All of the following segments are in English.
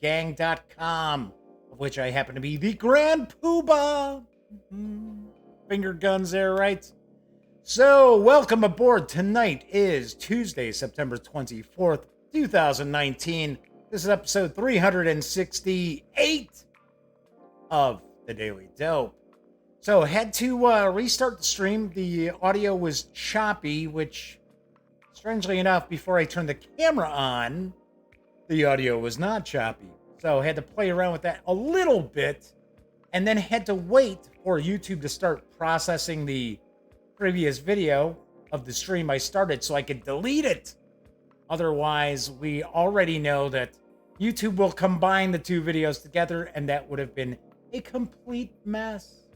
gaminggang.com, of which I happen to be the Grand Poobah. Finger guns there, right? So, welcome aboard. Tonight is Tuesday, September 24th, 2019. This is episode 368 of The Daily Dope. So, had to restart the stream. The audio was choppy, which, strangely enough, before I turned the camera on, the audio was not choppy. So, had to play around with that a little bit, and then had to wait for YouTube to start processing the previous video of the stream I started so I could delete it. Otherwise, we already know that YouTube will combine the two videos together, and that would have been a complete mess.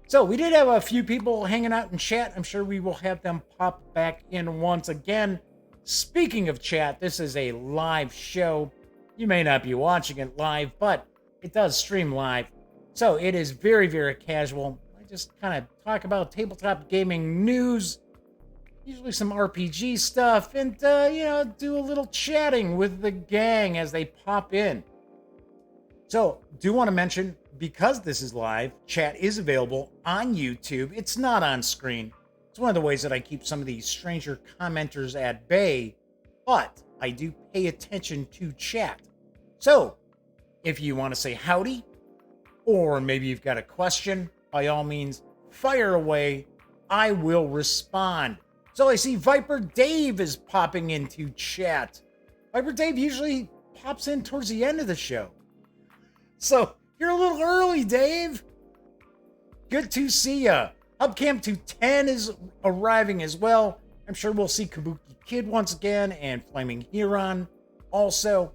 So we did have a few people hanging out in chat. I'm sure we will have them pop back in once again. Speaking of chat, this is a live show. You may not be watching it live, but it does stream live. So it is very, very casual. I just kind of talk about tabletop gaming news, usually some RPG stuff, and, do a little chatting with the gang as they pop in. So, do want to mention, because this is live, chat is available on YouTube. It's not on screen. It's one of the ways that I keep some of these stranger commenters at bay, but I do pay attention to chat. So, if you want to say howdy, or maybe you've got a question, by all means, fire away. I will respond. So I see Viper Dave is popping into chat. Viper Dave usually pops in towards the end of the show. So you're a little early, Dave. Good to see ya. Hubcamp 210 is arriving as well. I'm sure we'll see Kabuki Kid once again and Flaming Huron also.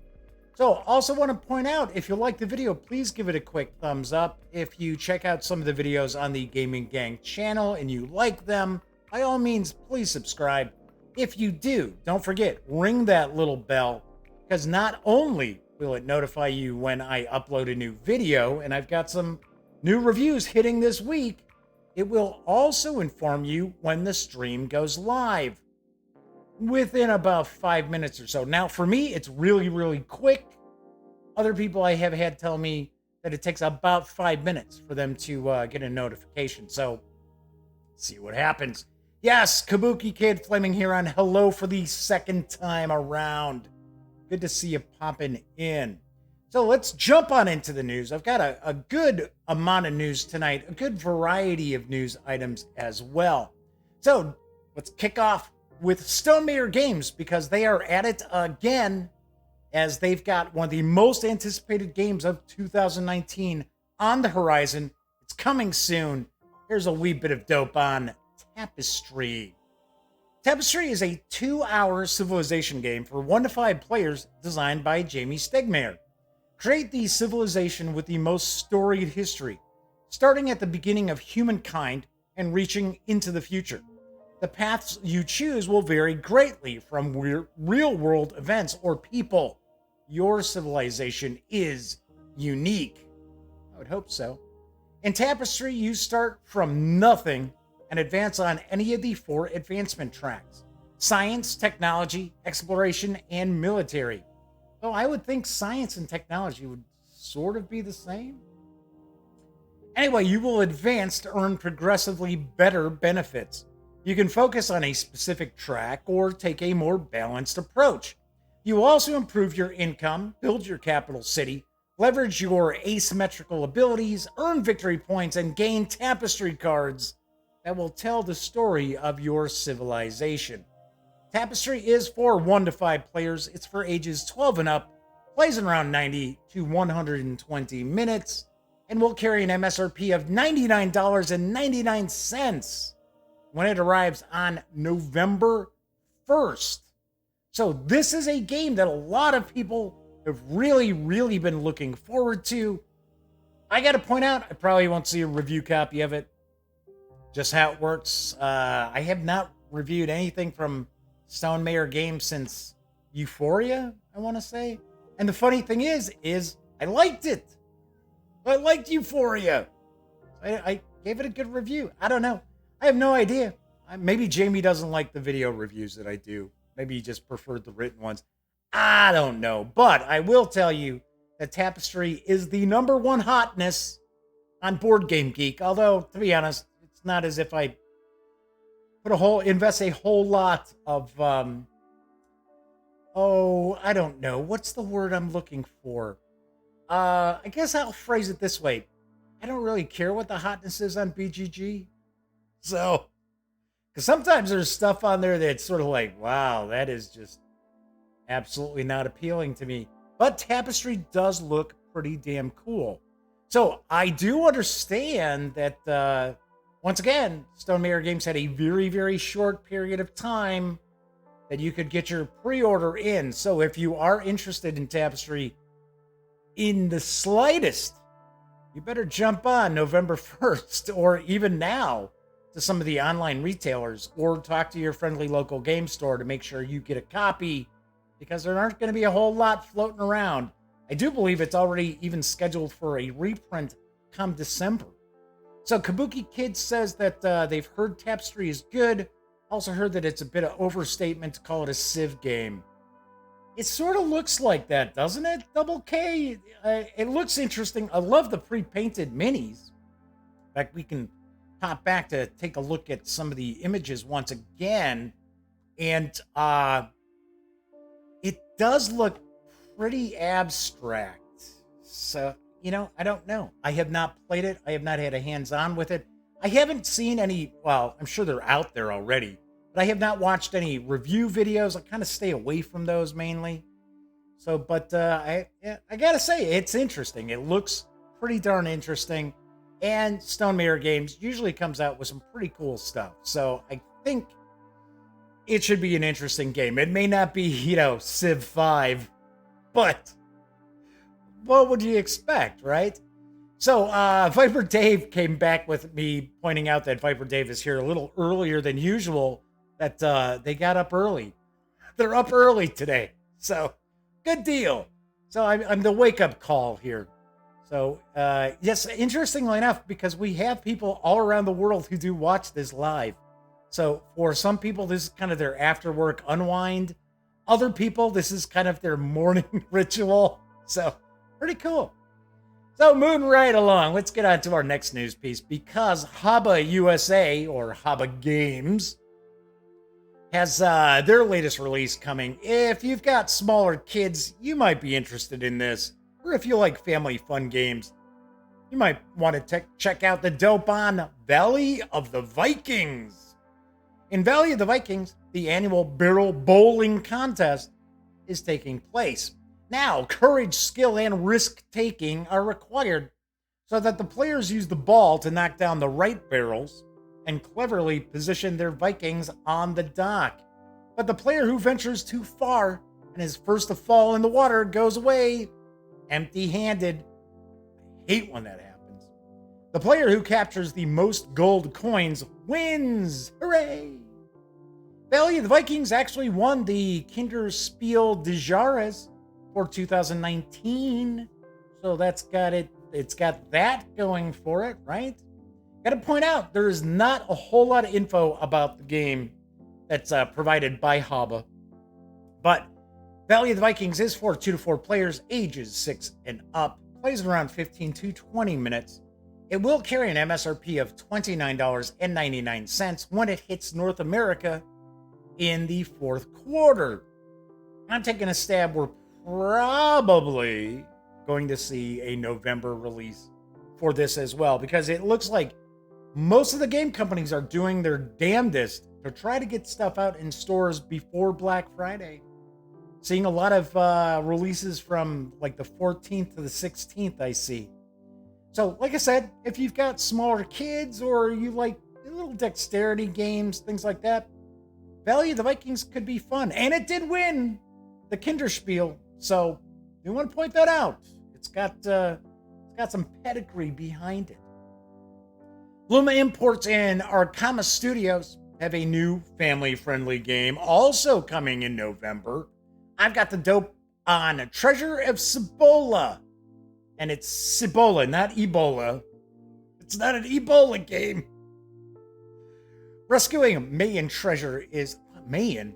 So also want to point out, if you like the video, please give it a quick thumbs up. If you check out some of the videos on the Gaming Gang channel and you like them, by all means, please subscribe. If you do, don't forget, ring that little bell, because not only will it notify you when I upload a new video, and I've got some new reviews hitting this week, it will also inform you when the stream goes live within about 5 minutes or so. Now, for me, it's really, really quick. Other people I have had tell me that it takes about 5 minutes for them to get a notification. So, see what happens. Yes, Kabuki Kid, Flaming Huron, hello for the second time around. Good to see you popping in. So let's jump on into the news. I've got a good amount of news tonight, a good variety of news items as well. So let's kick off with Stonemaier Games, because they are at it again, as they've got one of the most anticipated games of 2019 on the horizon. It's coming soon. Here's a wee bit of dope on Tapestry. Tapestry is a 2-hour civilization game for 1 to 5 players designed by Jamie Stegmaier. Create the civilization with the most storied history, starting at the beginning of humankind and reaching into the future. The paths you choose will vary greatly from real-world events or people. Your civilization is unique. I would hope so. In Tapestry, you start from nothing and advance on any of the 4 advancement tracks: science, technology, exploration, and military. So I would think science and technology would sort of be the same. Anyway, you will advance to earn progressively better benefits. You can focus on a specific track or take a more balanced approach. You will also improve your income, build your capital city, leverage your asymmetrical abilities, earn victory points, and gain tapestry cards that will tell the story of your civilization. Tapestry is for 1 to 5 players. It's for ages 12 and up, plays in around 90 to 120 minutes, and will carry an MSRP of $99.99 when it arrives on November 1st. So this is a game that a lot of people have really, really been looking forward to. I got to point out, I probably won't see a review copy of it. Just how it works. I have not reviewed anything from Stonemaier Games since Euphoria, I want to say. And the funny thing is I liked it. I liked Euphoria. I gave it a good review. I don't know. I have no idea. Maybe Jamie doesn't like the video reviews that I do. Maybe he just preferred the written ones. I don't know. But I will tell you that Tapestry is the number one hotness on Board Game Geek. Although, to be honest, it's not as if I invest a whole lot of I don't know. What's the word I'm looking for? I guess I'll phrase it this way. I don't really care what the hotness is on BGG. So, because sometimes there's stuff on there that's sort of like, wow, that is just absolutely not appealing to me. But Tapestry does look pretty damn cool. So I do understand that, once again, Stonemaier Games had a very, very short period of time that you could get your pre-order in. So if you are interested in Tapestry in the slightest, you better jump on November 1st or even now to some of the online retailers or talk to your friendly local game store to make sure you get a copy, because there aren't going to be a whole lot floating around. I do believe it's already even scheduled for a reprint come December. So Kabuki Kid says that they've heard Tapestry is good. Also heard that it's a bit of overstatement to call it a Civ game. It sort of looks like that, doesn't it? Double K. It looks interesting. I love the pre-painted minis. In fact, we can pop back to take a look at some of the images once again. And it does look pretty abstract. So, I don't know. I have not played it. I have not had a hands-on with it. I haven't seen any, well, I'm sure they're out there already, but I have not watched any review videos. I kind of stay away from those mainly. So, but I gotta say, it's interesting. It looks pretty darn interesting. And Stonemaier Games usually comes out with some pretty cool stuff. So I think it should be an interesting game. It may not be, Civ 5, but what would you expect, right? So, Viper Dave came back with me pointing out that Viper Dave is here a little earlier than usual, that they got up early. They're up early today. So, good deal. So, I'm the wake-up call here. So, yes, interestingly enough, because we have people all around the world who do watch this live. So, for some people, this is kind of their after-work unwind. Other people, this is kind of their morning ritual. So, pretty cool. So, moving right along, let's get on to our next news piece, because Haba USA, or Haba Games, has their latest release coming. If you've got smaller kids, you might be interested in this. Or if you like family fun games, you might want to check out the dope on Valley of the Vikings. In Valley of the Vikings, the annual barrel bowling contest is taking place. Now, courage, skill, and risk-taking are required so that the players use the ball to knock down the right barrels and cleverly position their Vikings on the dock. But the player who ventures too far and is first to fall in the water goes away empty-handed. I hate when that happens. The player who captures the most gold coins wins. Hooray! Valley of the Vikings actually won the Kinderspiel des Jahres for 2019. So it's got that going for it, right? Gotta point out, there is not a whole lot of info about the game that's provided by Haba. But Valley of the Vikings is for 2 to 4 players, ages 6 and up, plays in around 15 to 20 minutes. It will carry an MSRP of $29.99 when it hits North America in the fourth quarter. I'm taking a stab. We're probably going to see a November release for this as well, because it looks like most of the game companies are doing their damnedest to try to get stuff out in stores before Black Friday. Seeing a lot of releases from like the 14th to the 16th, I see. So, like I said, if you've got smaller kids or you like little dexterity games, things like that, Valley of the Vikings could be fun. And it did win the Kinderspiel, so you want to point that out. It's got some pedigree behind it. Luma Imports and Arkama Studios have a new family-friendly game also coming in November. I've got the dope on Treasure of Cibola. And it's Cibola, not Ebola. It's not an Ebola game. Rescuing Mayan treasure is... Mayan?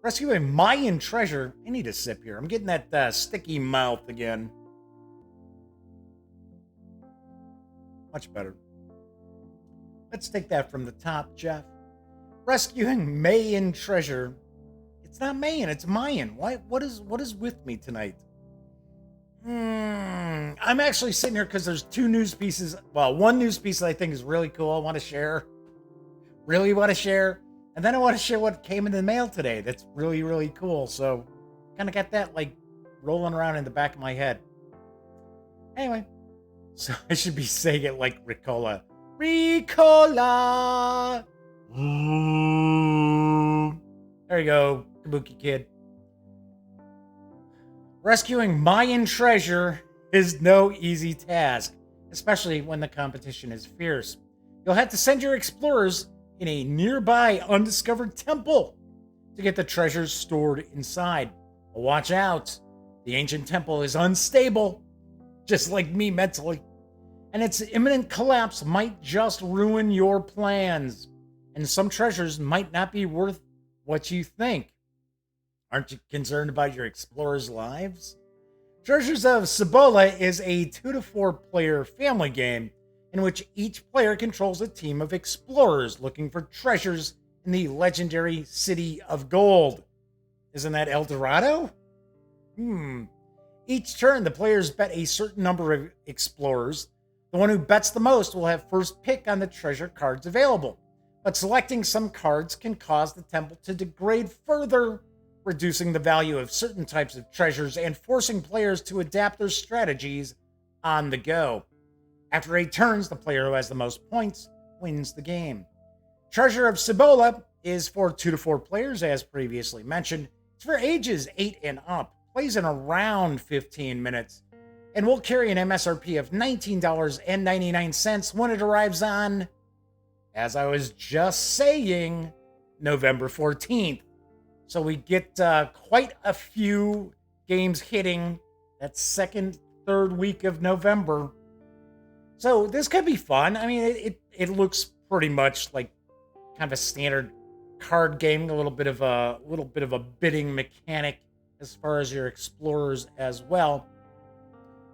Rescue a Mayan treasure. I need a sip here. I'm getting that sticky mouth again. Much better. Let's take that from the top, Jeff. Rescuing Mayan treasure. It's not Mayan, it's Mayan. What is with me tonight? I'm actually sitting here because there's two news pieces. Well, one news piece that I think is really cool. I want to share. Really want to share. And then I want to share what came in the mail today. That's really, really cool. So kind of got that like rolling around in the back of my head. Anyway, so I should be saying it like Ricola. Ricola! There you go, Kabuki Kid. Rescuing Mayan treasure is no easy task, especially when the competition is fierce. You'll have to send your explorers in a nearby undiscovered temple to get the treasures stored inside. But watch out, the ancient temple is unstable, just like me mentally, and its imminent collapse might just ruin your plans, and some treasures might not be worth what you think. Aren't you concerned about your explorers' lives? Treasures of Cibola is a 2 to 4 player family game in which each player controls a team of explorers looking for treasures in the legendary City of Gold. Isn't that El Dorado? Each turn, the players bet a certain number of explorers. The one who bets the most will have first pick on the treasure cards available. But selecting some cards can cause the temple to degrade further, reducing the value of certain types of treasures and forcing players to adapt their strategies on the go. After 8 turns, the player who has the most points wins the game. Treasure of Cibola is for 2 to 4 players, as previously mentioned. It's for ages 8 and up, plays in around 15 minutes, and will carry an MSRP of $19.99 when it arrives on, as I was just saying, November 14th. So we get quite a few games hitting that second, third week of November. So this could be fun. I mean, it looks pretty much like kind of a standard card game, a little bit of a bidding mechanic as far as your explorers as well.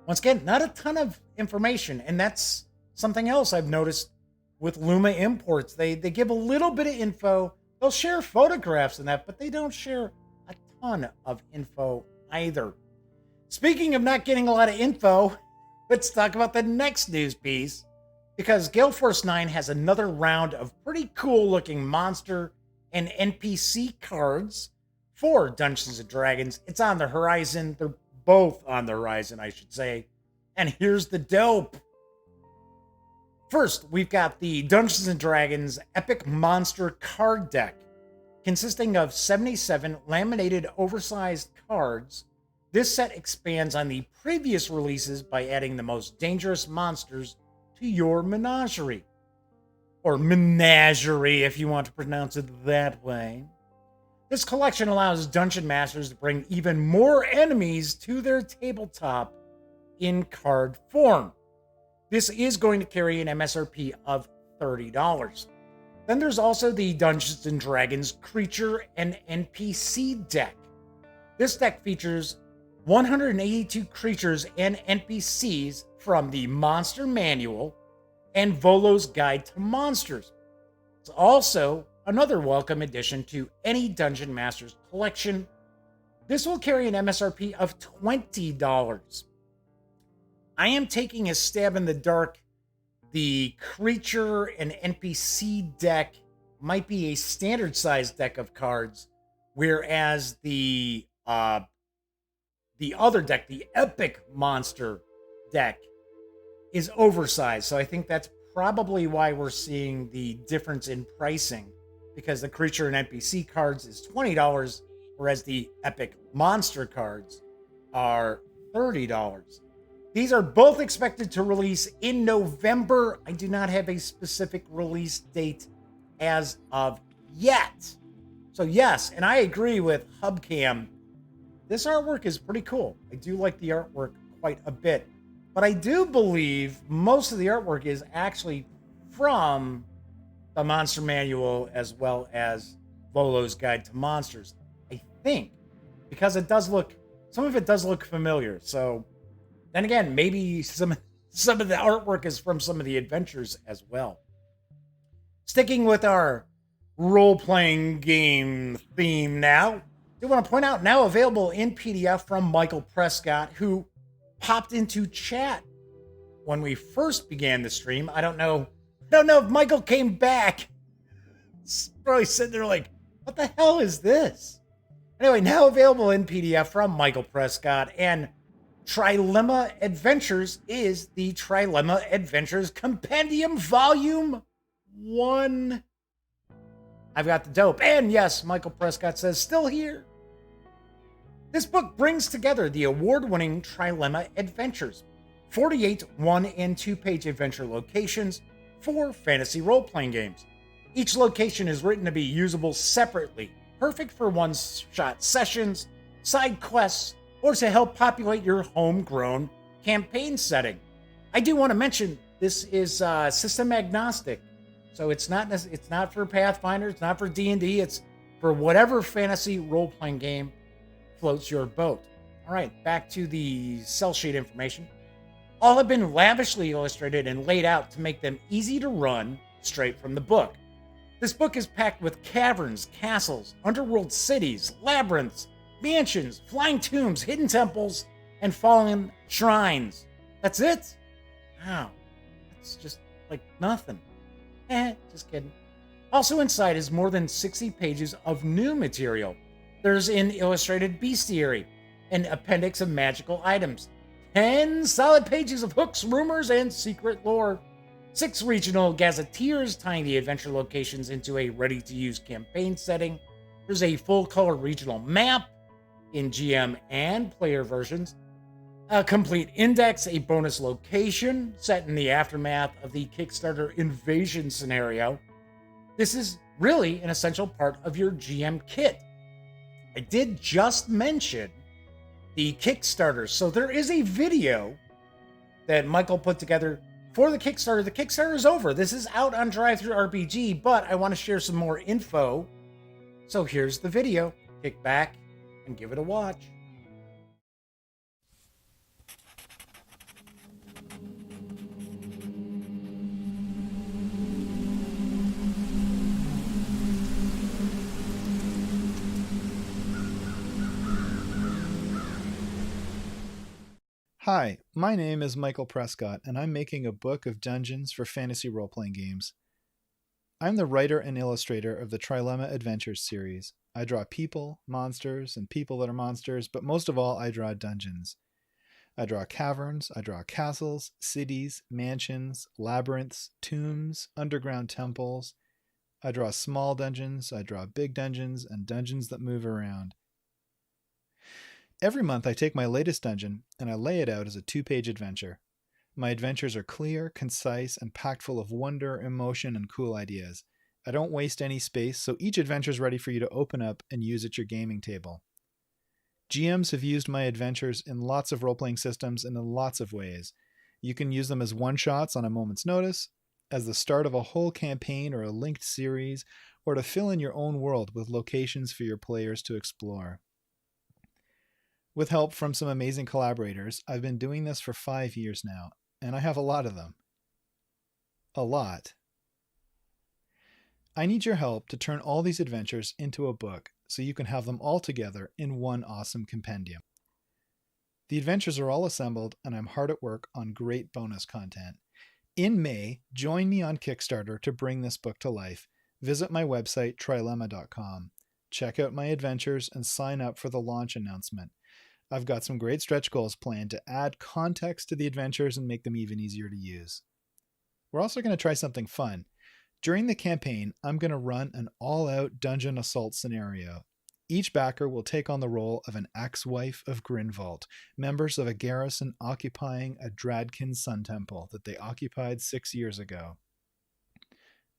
Once again, not a ton of information, and that's something else I've noticed with Luma Imports. They give a little bit of info. They'll share photographs and that, but they don't share a ton of info either. Speaking of not getting a lot of info, let's talk about the next news piece, because Gale Force 9 has another round of pretty cool looking monster and NPC cards for Dungeons & Dragons. It's on the horizon. They're both on the horizon, I should say. And here's the dope. First, we've got the Dungeons & Dragons Epic Monster card deck, consisting of 77 laminated oversized cards. This set expands on the previous releases by adding the most dangerous monsters to your menagerie. Or menagerie, if you want to pronounce it that way. This collection allows dungeon masters to bring even more enemies to their tabletop in card form. This is going to carry an MSRP of $30. Then there's also the Dungeons & Dragons Creature and NPC deck. This deck features 182 creatures and NPCs from the Monster Manual and Volo's Guide to Monsters. It's also another welcome addition to any Dungeon Master's collection. This will carry an MSRP of $20. I am taking a stab in the dark. The creature and NPC deck might be a standard size deck of cards, whereas the other deck, the Epic Monster deck, is oversized. So I think that's probably why we're seeing the difference in pricing, because the creature and NPC cards is $20, whereas the Epic Monster cards are $30. These are both expected to release in November. I do not have a specific release date as of yet. So yes, and I agree with Hubcam. This artwork is pretty cool. I do like the artwork quite a bit. But I do believe most of the artwork is actually from the Monster Manual as well as Volo's Guide to Monsters. I think, because some of it does look familiar. So then again, maybe some of the artwork is from some of the adventures as well. Sticking with our role-playing game theme now, I do want to point out now available in PDF from Michael Prescott, who popped into chat when we first began the stream. I don't know if Michael came back. It's probably sitting there like, what the hell is this? Anyway, now available in PDF from Michael Prescott, and Trilemma Adventures is the Trilemma Adventures Compendium Volume 1. I've got the dope. And yes, Michael Prescott says, still here. This book brings together the award-winning Trilemma Adventures, 48 1- and 2-page adventure locations for fantasy role-playing games. Each location is written to be usable separately, perfect for one-shot sessions, side quests, or to help populate your homegrown campaign setting. I do want to mention this is system agnostic, so it's not for Pathfinder, it's not for D&D, it's for whatever fantasy role-playing game floats your boat. All right, back to the sell sheet information. All have been lavishly illustrated and laid out to make them easy to run straight from the book. This book is packed with caverns, castles, underworld cities, labyrinths, mansions, flying tombs, hidden temples, and fallen shrines. That's it? Wow. That's just like nothing. Just kidding. Also inside is more than 60 pages of new material. There's an illustrated bestiary, an appendix of magical items, 10 solid pages of hooks, rumors, and secret lore, 6 regional gazetteers tying the adventure locations into a ready-to-use campaign setting. There's a full-color regional map in GM and player versions, a complete index, a bonus location set in the aftermath of the Kickstarter invasion scenario. This is really an essential part of your GM kit. I did just mention the Kickstarter, so there is a video that Michael put together for the Kickstarter. The Kickstarter is over. This is out on DriveThruRPG, but I want to share some more info. So here's the video. Kick back and give it a watch. Hi, my name is Michael Prescott, and I'm making a book of dungeons for fantasy role-playing games. I'm the writer and illustrator of the Trilemma Adventures series. I draw people, monsters, and people that are monsters, but most of all, I draw dungeons. I draw caverns, I draw castles, cities, mansions, labyrinths, tombs, underground temples. I draw small dungeons, I draw big dungeons, and dungeons that move around. Every month I take my latest dungeon and I lay it out as a 2-page adventure. My adventures are clear, concise, and packed full of wonder, emotion, and cool ideas. I don't waste any space, so each adventure is ready for you to open up and use at your gaming table. GMs have used my adventures in lots of role-playing systems and in lots of ways. You can use them as one-shots on a moment's notice, as the start of a whole campaign or a linked series, or to fill in your own world with locations for your players to explore. With help from some amazing collaborators, I've been doing this for 5 years now, and I have a lot of them. A lot. I need your help to turn all these adventures into a book so you can have them all together in one awesome compendium. The adventures are all assembled, and I'm hard at work on great bonus content. In May, join me on Kickstarter to bring this book to life. Visit my website, trilemma.com. Check out my adventures and sign up for the launch announcement. I've got some great stretch goals planned to add context to the adventures and make them even easier to use. We're also going to try something fun. During the campaign, I'm going to run an all-out dungeon assault scenario. Each backer will take on the role of an ex-wife of Grinvault, members of a garrison occupying a Dradkin Sun Temple that they occupied 6 years ago.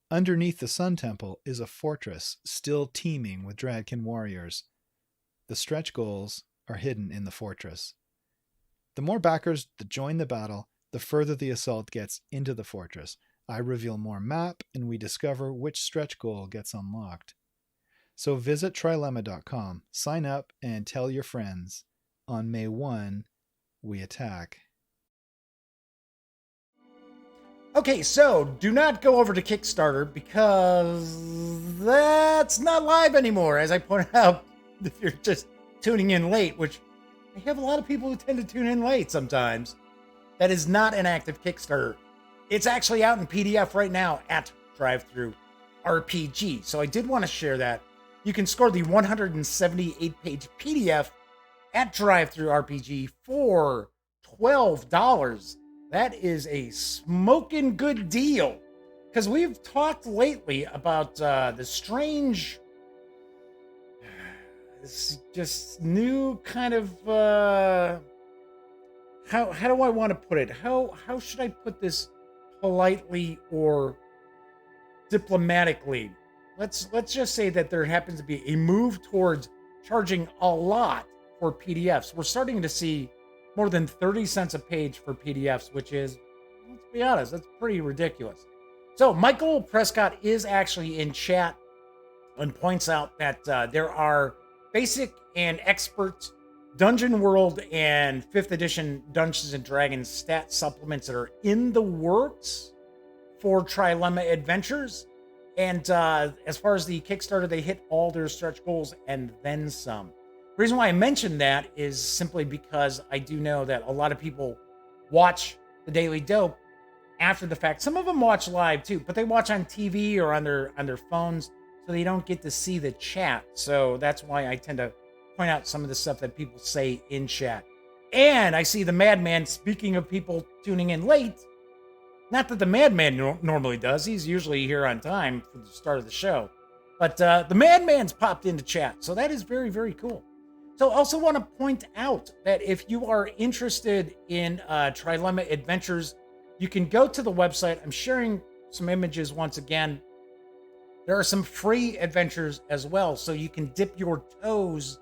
Underneath the Sun Temple is a fortress still teeming with Dradkin warriors. The stretch goals are hidden in the fortress. The more backers that join the battle, the further the assault gets into the fortress. I reveal more map, and we discover which stretch goal gets unlocked. So visit trilemma.com, sign up, and tell your friends. On May 1, we attack. Okay, so do not go over to Kickstarter because that's not live anymore, as I pointed out, if you're just tuning in late, which I have a lot of people who tend to tune in late sometimes. That is not an active Kickstarter. It's actually out in PDF right now at Drive-Thru RPG. So I did want to share that. You can score the 178-page PDF at Drive-Thru RPG for $12. That is a smoking good deal. Because we've talked lately about the strange, this just new kind of, how do I want to put it? How should I put this politely or diplomatically? Let's just say that there happens to be a move towards charging a lot for PDFs. We're starting to see more than 30 cents a page for PDFs, which is, let's be honest, that's pretty ridiculous. So Michael Prescott is actually in chat and points out that there are basic and expert Dungeon World and 5th edition Dungeons and Dragons stat supplements that are in the works for Trilemma Adventures. And as far as the Kickstarter, they hit all their stretch goals and then some. The reason why I mentioned that is simply because I do know that a lot of people watch the Daily Dope after the fact. Some of them watch live too, but they watch on TV or on their phones, so they don't get to see the chat. So that's why I tend to point out some of the stuff that people say in chat. And I see the Madman, speaking of people tuning in late. Not that the Madman normally does. He's usually here on time for the start of the show. But the Madman's popped into chat. So that is very, very cool. So I also want to point out that if you are interested in Trilemma Adventures, you can go to the website. I'm sharing some images once again. There are some free adventures as well. So you can dip your toes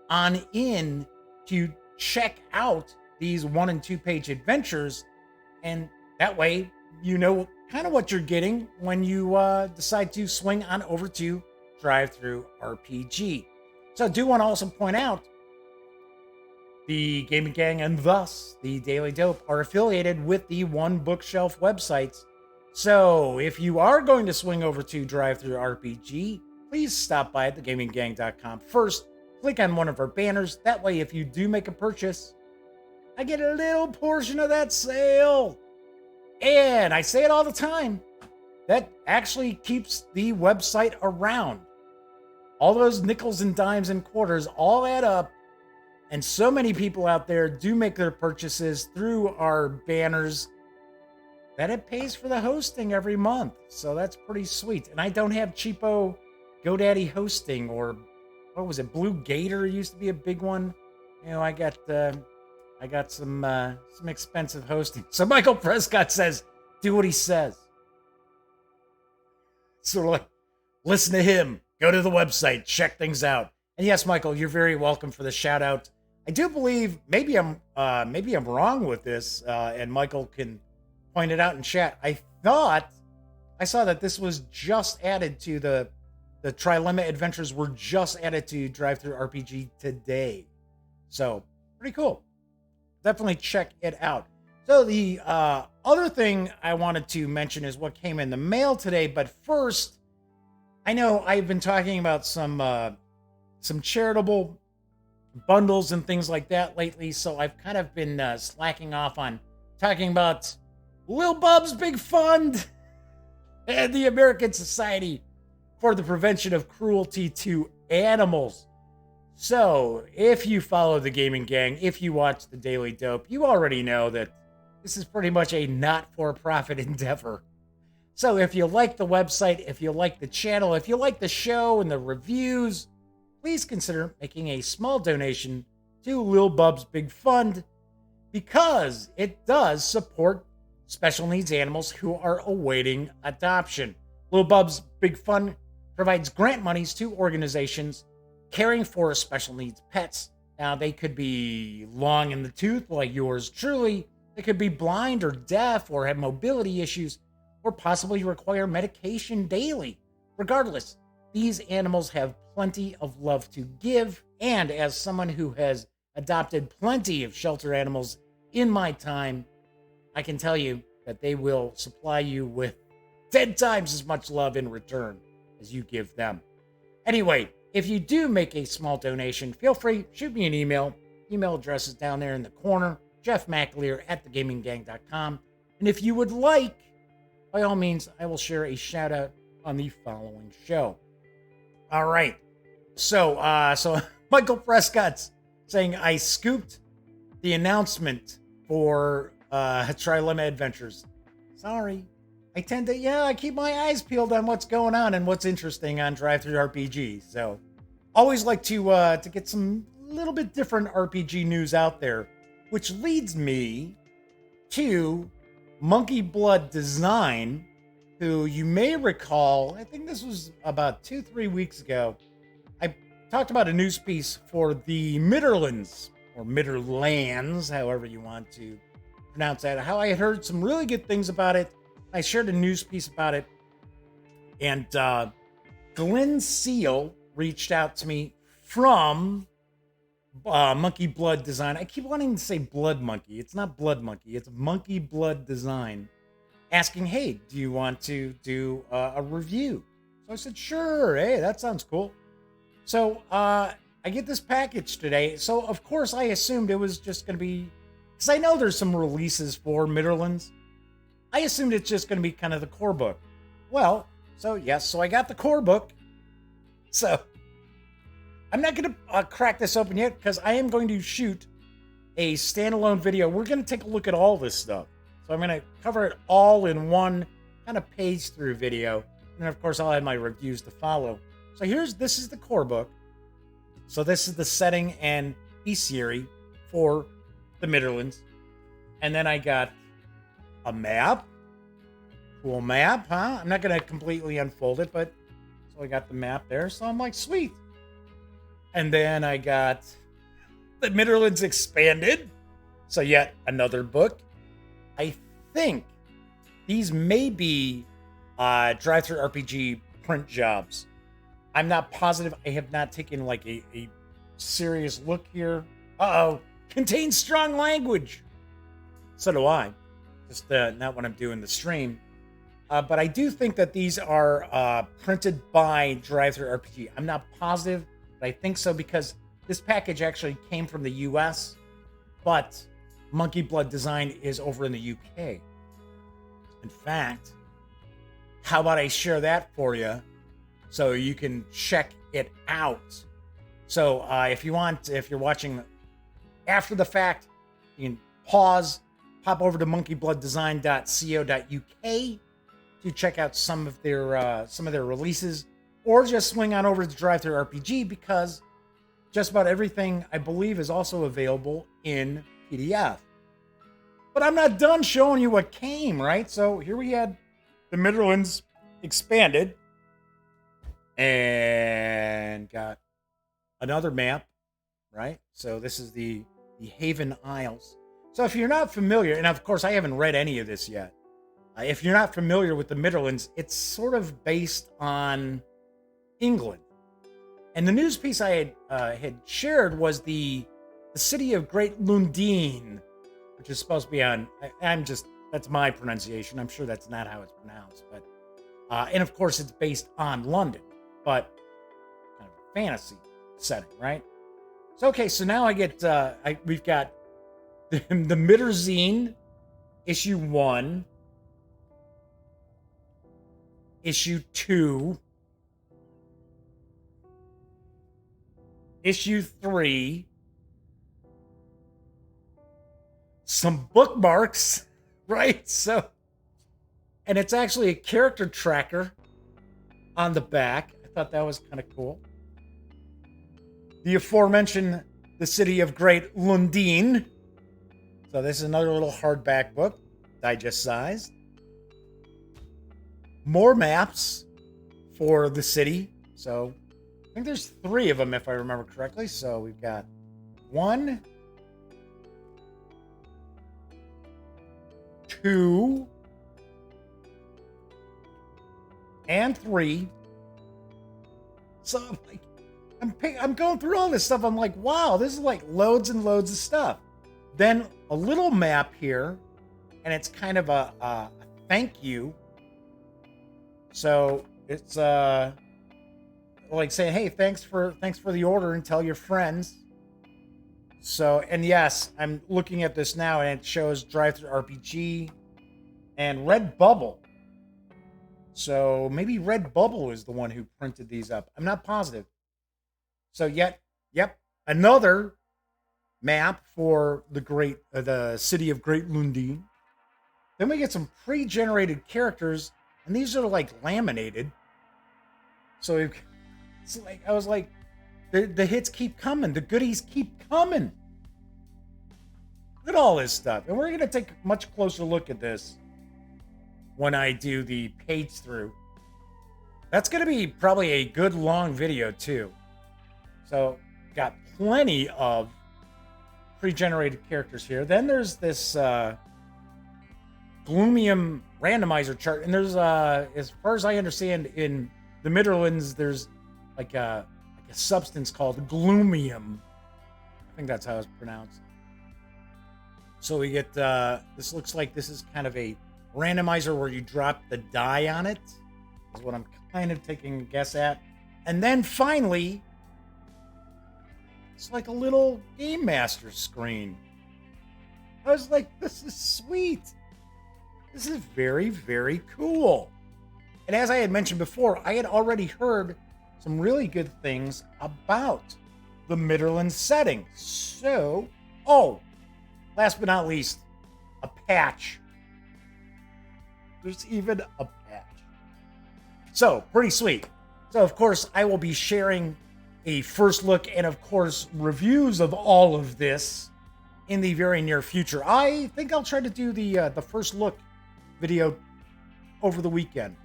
on in to check out these 1 and 2 page adventures. And that way, you know kind of what you're getting when you decide to swing on over to Drive-Thru RPG. So I do want to also point out the Gaming Gang and thus the Daily Dope are affiliated with the One Bookshelf websites. So if you are going to swing over to Drive-Thru RPG, please stop by at thegaminggang.com first. Click on one of our banners. That way, if you do make a purchase, I get a little portion of that sale. And I say it all the time, that actually keeps the website around. All those nickels and dimes and quarters all add up. And so many people out there do make their purchases through our banners that it pays for the hosting every month. So that's pretty sweet. And I don't have cheapo GoDaddy hosting, or what was it? Blue Gator used to be a big one. You know, I got some expensive hosting. So Michael Prescott says, do what he says. Sort of like, listen to him. Go to the website. Check things out. And yes, Michael, you're very welcome for the shout out. I do believe maybe I'm wrong with this, and Michael can point it out in chat. I thought I saw that this was just added to the Trilemma Adventures were just added to Drive-Thru RPG today. So pretty cool. Definitely check it out. So the other thing I wanted to mention is what came in the mail today. But first, I know I've been talking about some charitable bundles and things like that lately, so I've kind of been slacking off on talking about Lil Bub's Big Fund and the American Society for the Prevention of Cruelty to Animals. So, if you follow the Gaming Gang, if you watch the Daily Dope, you already know that this is pretty much a not-for-profit endeavor. So, if you like the website, if you like the channel, if you like the show and the reviews, please consider making a small donation to Lil Bub's Big Fund, because it does support special needs animals who are awaiting adoption. Lil Bub's Big Fund provides grant monies to organizations caring for special needs pets. Now, they could be long in the tooth like yours truly. They could be blind or deaf or have mobility issues or possibly require medication daily. Regardless, these animals have plenty of love to give. And as someone who has adopted plenty of shelter animals in my time, I can tell you that they will supply you with 10 times as much love in return as you give them. Anyway, if you do make a small donation, feel free, shoot me an email. Email address is down there in the corner, jeffmcaleer@thegaminggang.com. And if you would like, by all means, I will share a shout out on the following show. All right. So Michael Prescott's saying I scooped the announcement for Trilemma Adventures. Sorry. I keep my eyes peeled on what's going on and what's interesting on Drive-Thru RPG. So, always like to get some little bit different RPG news out there, which leads me to Monkey Blood Design, who you may recall, I think this was about 2-3 weeks ago, I talked about a news piece for the Midderlands, or Midderlands, however you want to pronounce that, how I had heard some really good things about it. I shared a news piece about it, and Glenn Seal reached out to me from Monkey Blood Design. I keep wanting to say Blood Monkey. It's not Blood Monkey. It's Monkey Blood Design, asking, hey, do you want to do a review? So I said, sure. Hey, that sounds cool. So I get this package today. So, of course, I assumed it was just going to be, because I know there's some releases for Midderlands. I assumed it's just going to be kind of the core book. Well, so I got the core book. So I'm not going to crack this open yet because I am going to shoot a standalone video. We're going to take a look at all this stuff. So I'm going to cover it all in one kind of page through video. And of course, I'll have my reviews to follow. So this is the core book. So this is the setting and bestiary for the Midderlands. And then I got a map. Cool map, huh? I'm not going to completely unfold it, but so I got the map there. So I'm like, sweet. And then I got the Midderlands Expanded. So yet another book. I think these may be Drive-Thru RPG print jobs. I'm not positive. I have not taken like a serious look here. Uh-oh. Contains strong language. So do I. Just not when I'm doing the stream. But I do think that these are printed by Drive-Thru RPG. I'm not positive, but I think so because this package actually came from the US, but Monkey Blood Design is over in the UK. In fact, how about I share that for you so you can check it out? So if you're watching after the fact, you can pause, pop over to monkeyblooddesign.co.uk to check out some of their releases, or just swing on over to Drive-Thru RPG because just about everything I believe is also available in PDF. But I'm not done showing you what came, right? So here we had the Midderlands Expanded and got another map, right? So this is the Haven Isles. So if you're not familiar, and of course I haven't read any of this yet, if you're not familiar with the Midderlands, it's sort of based on England. And the news piece I had shared was the city of Great Lundin, which is supposed to be on, that's my pronunciation. I'm sure that's not how it's pronounced. But and of course it's based on London, but kind of a fantasy setting, right? So, okay, so now we've got the Midderzine, issue 1, issue 2, issue 3, some bookmarks, right? So, and it's actually a character tracker on the back. I thought that was kind of cool. The aforementioned The City of Great Lundin. So this is another little hardback book, digest sized. More maps for the city. So I think there's 3 of them if I remember correctly. So we've got 1, 2, and 3. So I'm like, I'm going through all this stuff. I'm like, wow, this is like loads and loads of stuff. Then a little map here, and it's kind of a thank you. So it's like saying, hey, thanks for the order, and tell your friends. So, and yes, I'm looking at this now, and it shows Drive-Thru RPG and Redbubble. So maybe Redbubble is the one who printed these up. I'm not positive. So yep, another map for the city of Great Lundin. Then we get some pre-generated characters, and these are like laminated. So it's like, I was like, the hits keep coming, the goodies keep coming. Look at all this stuff, and we're gonna take a much closer look at this when I do the page through. That's gonna be probably a good long video too. So got plenty of pre-generated characters here. Then there's this Gloomium randomizer chart, and there's as far as I understand, in the Midlands there's like a substance called Gloomium. I think that's how it's pronounced. So we get this looks like this is kind of a randomizer where you drop the die on it, is what I'm kind of taking a guess at. And then finally, it's like a little Game Master screen. I was like, this is sweet. This is very, very cool. And as I had mentioned before, I had already heard some really good things about the Midland setting. So, last but not least, a patch. There's even a patch. So, pretty sweet. So, of course, I will be sharing a first look and, of course, reviews of all of this in the very near future. I think I'll try to do the first look video over the weekend.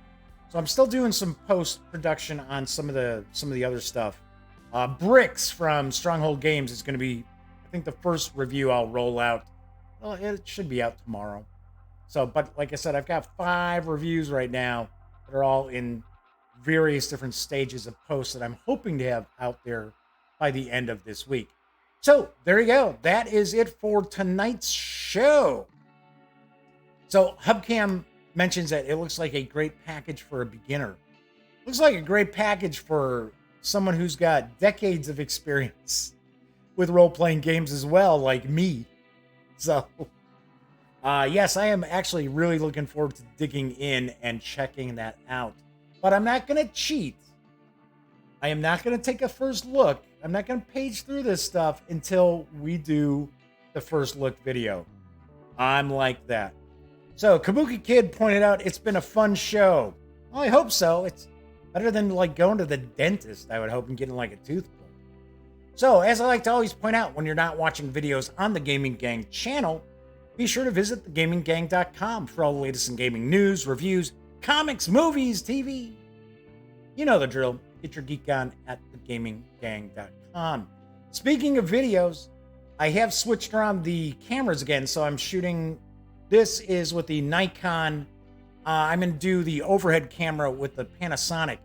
So I'm still doing some post-production on some of the other stuff. Bricks from Stronghold Games is going to be, I think, the first review I'll roll out. Well, it should be out tomorrow. So, but like I said, I've got 5 reviews right now that are all in various different stages of posts that I'm hoping to have out there by the end of this week. So there you go. That is it for tonight's show. So Hubcam mentions that it looks like a great package for a beginner. Looks like a great package for someone who's got decades of experience with role-playing games as well, like me. So, yes, I am actually really looking forward to digging in and checking that out. But I'm not going to cheat. I am not going to take a first look. I'm not going to page through this stuff until we do the first look video. I'm like that. So, Kabuki Kid pointed out it's been a fun show. Well, I hope so. It's better than like going to the dentist, I would hope, and getting like a tooth pulled. So, as I like to always point out when you're not watching videos on the Gaming Gang channel, be sure to visit thegaminggang.com for all the latest in gaming news, reviews, comics, movies, TV. You know the drill. Get your geek on at thegaminggang.com. Speaking of videos, I have switched around the cameras again, so I'm shooting. This is with the Nikon. I'm going to do the overhead camera with the Panasonic.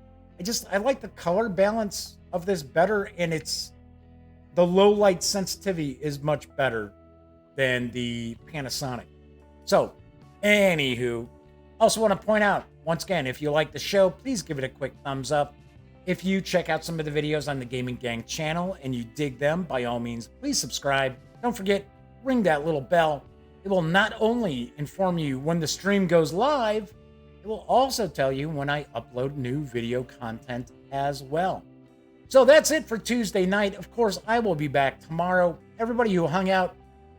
I like the color balance of this better, and the low light sensitivity is much better than the Panasonic. So, anywho, also want to point out, once again, if you like the show, please give it a quick thumbs up. If you check out some of the videos on the Gaming Gang channel and you dig them, by all means, please subscribe. Don't forget, ring that little bell. It will not only inform you when the stream goes live, it will also tell you when I upload new video content as well. So that's it for Tuesday night. Of course, I will be back tomorrow. Everybody who hung out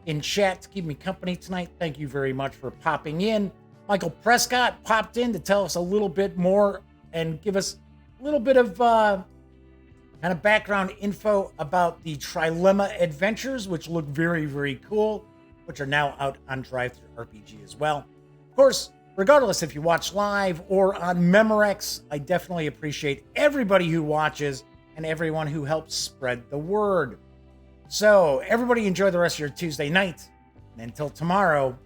in chat to keep me company tonight, thank you very much for popping in. Michael Prescott popped in to tell us a little bit more and give us a little bit of kind of background info about the Trilemma Adventures, which look very, very cool, which are now out on Drive-Thru RPG as well. Of course, regardless if you watch live or on Memorex, I definitely appreciate everybody who watches and everyone who helps spread the word. So, everybody enjoy the rest of your Tuesday night. And until tomorrow,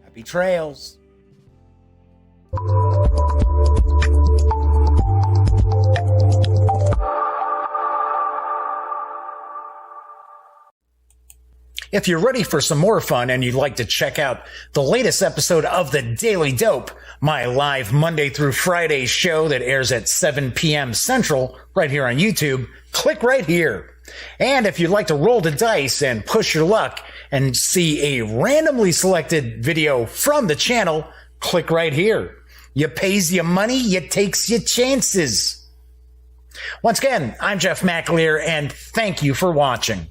happy trails. If you're ready for some more fun and you'd like to check out the latest episode of The Daily Dope, my live Monday through Friday show that airs at 7 p.m. Central right here on YouTube, click right here. And if you'd like to roll the dice and push your luck and see a randomly selected video from the channel, click right here. You pays your money, you takes your chances. Once again, I'm Jeff McAleer, and thank you for watching.